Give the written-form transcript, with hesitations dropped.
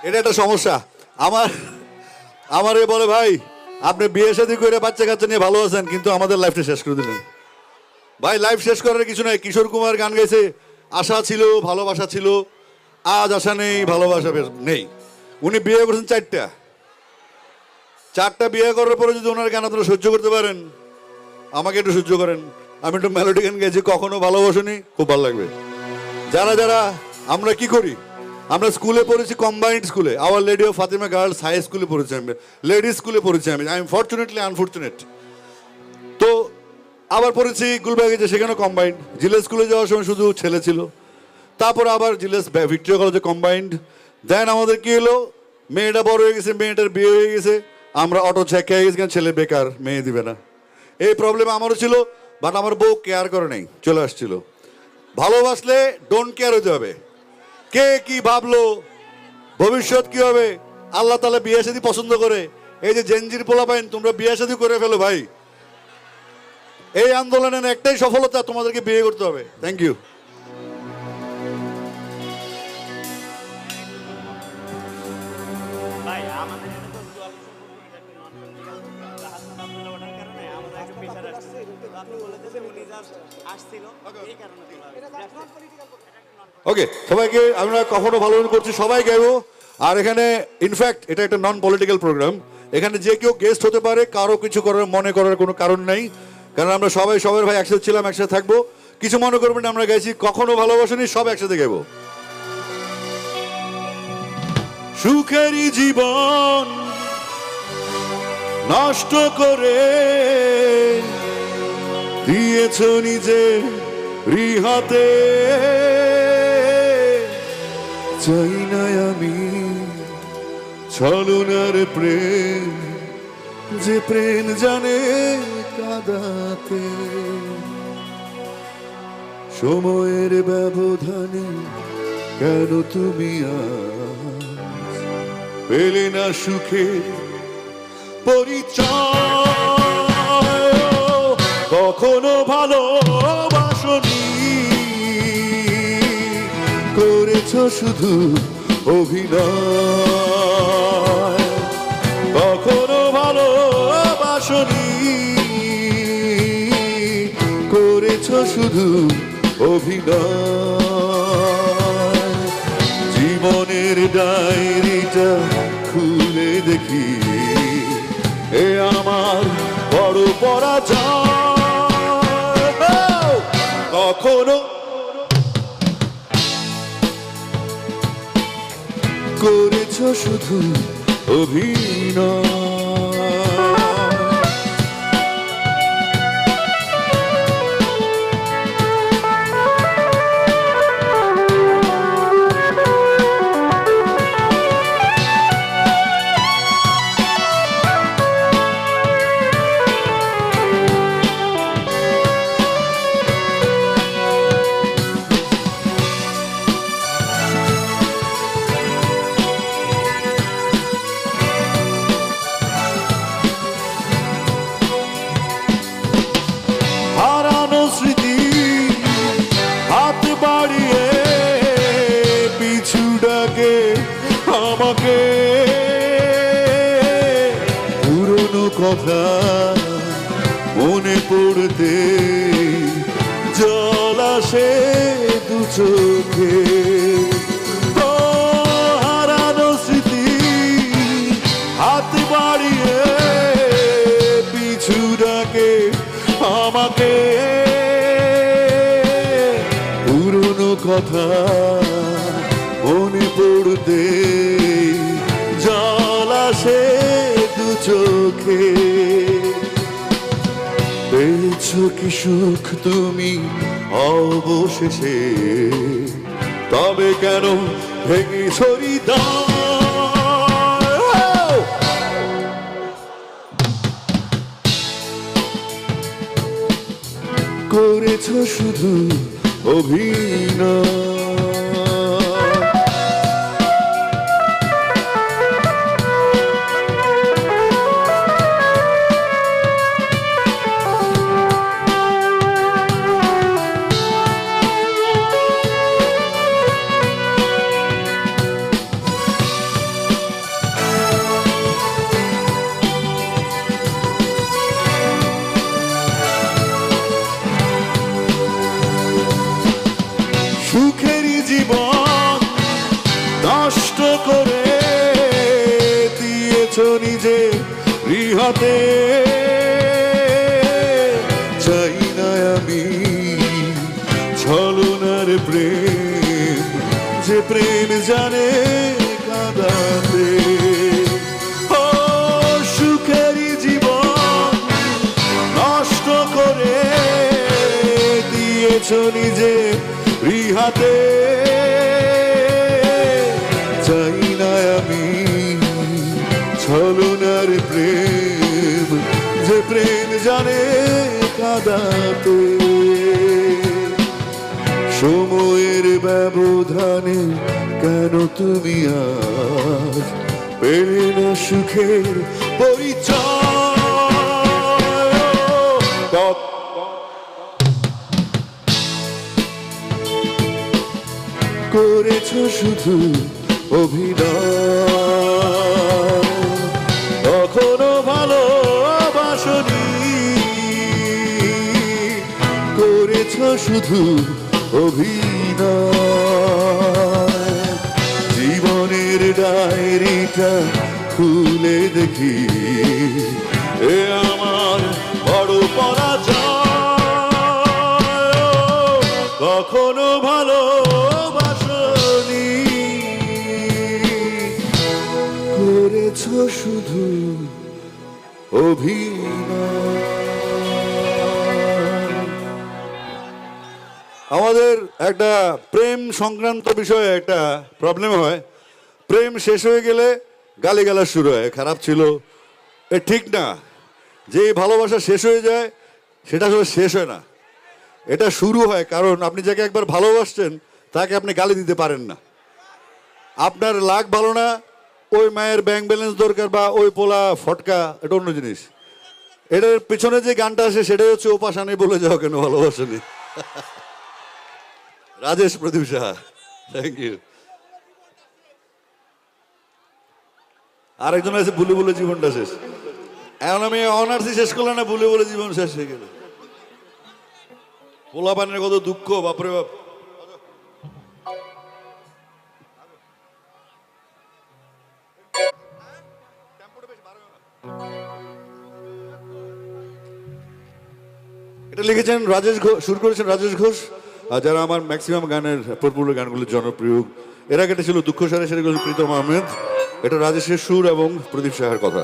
এটা একটা সমস্যা। আমার আমারে বলে ভাই আপনি বিয়ে শাদী করে বাচ্চা কাচ্চা নিয়ে ভালো আছেন, কিন্তু আমাদের লাইফটা শেষ করে দিলেন। ভাই লাইফ শেষ করার কিছু নাই। কিশোর কুমার গান গাইছে, আশা ছিল ভালোবাসা ছিল, আজ আশা নেই ভালোবাসা নেই। উনি বিয়ে করেছেন চারটা বিয়ে করার পরে যদি ওনার গান আপনারা সহ্য করতে পারেন, আমাকে একটু সহ্য করেন। আমি একটু মেলোডি গান গেছি, কখনো ভালোবাসনি, খুব ভালো লাগবে। যারা যারা আমরা কি করি, আমরা স্কুলে পড়েছি কম্বাইন্ড স্কুলে, our lady of Fatima girls high স্কুলে পড়েছি আমি, লেডিস স্কুলে পড়েছি আমি। I am fortunately unfortunate. তো আবার পড়েছি গুলবাগে, যে সেখানে কম্বাইন্ড। জিলেস স্কুলে যাওয়ার সময় শুধু ছেলে ছিল, তারপর আবার জিলেস ভিক্টোরিয়া কলেজে কম্বাইন্ড। দেন আমাদের কি হলো, মেয়েটা বড় হয়ে গেছে, মেয়েটার বিয়ে হয়ে গেছে, আমরা অটো চেক হয়ে গেছি, ছেলে বেকার, মেয়ে দিবে না। এই প্রবলেম আমারও ছিল, বাট আমার বউ কেয়ার করে নেই, চলে আসছিল। ভালোবাসলে ডোন্ট কেয়ার হতে হবে, কে কি ভাবলো, ভবিষ্যৎ কি হবে। আল্লাহ তাআলা বিয়ে শাদী পছন্দ করে। এই যে জেনজির পোলাপাইন, তোমরা বিয়ে শাদী করে ফেলো ভাই। এই আন্দোলনের একটাই সফলতা, তোমাদেরকে বিয়ে করতে হবে। Thank you. ভাই আমাদের এটা তো দুয়ালি সম্পর্কে একটা নন পলিটিক্যাল হাসান আব্দুল্লাহ ওঠার কারণে আমাদের একটু প্রেশার আসছে। আপনি বলেছেন উনি জাস্ট আসছিল এই কারণে ওকে, সবাইকে আমরা কখনো ভালো করছি, সবাই গাইবো। আর এখানে ইনফ্যাক্ট এটা একটা নন পলিটিক্যাল প্রোগ্রাম, এখানে যে কেউ গেস্ট হতে পারে, কারো কিছু করার মনে করার কোনো কারণ নাই, কারণ আমরা সবাই সবার ভাই একসাথে ছিলাম, একসাথে থাকবো। কিছু মনে করবেন না, আমরা গাইছি কখনো ভালোবাসিনি, সব একসাথে গাইবো। সুখেরই জীবন নষ্ট করে দিয়েছ নিজে রিহাতে, চাই না আমি ছলনার প্রেম, যে প্রেম জানে কাঁদাতে। সময়ের ব্যবধানে কেন তুমি পেলে না সুখে পরিচয়, কখনো ভালোবাসনি, করেছ শুধু অভিনয়। কখনো ভালোবাসনি, করেছ শুধু অভিনয়। জীবনের ডায়েরিটা খুলে দেখি, এ আমার বড় পরাজয়। কখনো করেছ শুধু অভিনয়। হারানো স্মৃতি হাত বাড়িয়ে পিছু ডাকে আমাকে, পুরনো কথা মনে পড়তে জল আসে দু চোখে। ও হারানো স্মৃতি হাত বাড়িয়ে পিছু ডাকে আমাকে, পুরনো কথা মনে পড়তে জল আসে দু চোখে। পেয়েছ কি সুখ তুমি অবশেষে, তবে কেন ভেঙে হৃদয়। করেছ শুধু অভিনয়। রিহাতে চাই না আমি ছলনার প্রেম, যে প্রেম জানে কাঁদাতে। ও সুখেরই জীবন নষ্ট করে দিয়েছ নিজে রিহাতে। চাই না আমি ছলনার প্রেম, যে প্রেম জানে কাঁদাতে। সময়ের ব্যবধানে কেন তুমি আজ পেলে না সুখের পরিচয়? করেছ শুধু অভিনয়, কখনো ভালোবাসনি। করেছ শুধু অভিনয়। জীবনের ডায়েরিটা খুলে দেখি, এ আমার বড় পরাজয়। কখনো ভালোবাসনি, করেছ শুধু অভিনয়। আমাদের একটা প্রেম সংক্রান্ত বিষয়ে একটা প্রবলেম হয়। প্রেম শেষ হয়ে গেলে গালিগালাজ শুরু হয়, খারাপ ছিল, এ ঠিক না। যে ভালোবাসা শেষ হয়ে যায় সেটা আসলে শেষ হয় না, এটা শুরু হয়। কারণ আপনি যাকে একবার ভালোবাসছেন তাকে আপনি গালি দিতে পারেন না। আপনার লাখ ভালো না, ওই মায়ের ব্যাংক ব্যালেন্স দরকার বা ওই পোলা ফটকা, এটা অন্য জিনিস। এটার পিছনে যে গানটা আসে সেটাই হচ্ছে ও পাশানে বলে যাও কেন ভালোবাসেনি। রাজেশ প্রদীপ সাহা, থ্যাংক ইউ। আরেকজন আছে ভুলে বলে জীবনটা শেষ। এখন আমি অনার্সই শেষ করলাম না, ভুলে বলে জীবন শেষ হয়ে গেল। পোলা পানের কত দুঃখ, বাপরে বাপ। এটা লিখেছেন রাজেশ ঘোষ, সুর করেছেন রাজেশ ঘোষ। আর যারা আমার ম্যাক্সিমাম গানের পপুলার গানগুলো জনপ্রিয়, এর আগে এটা ছিল দুঃখ সারে সেরে প্রীতম আহমেদ। এটা রাজেশের সুর এবং প্রদীপ সাহার কথা।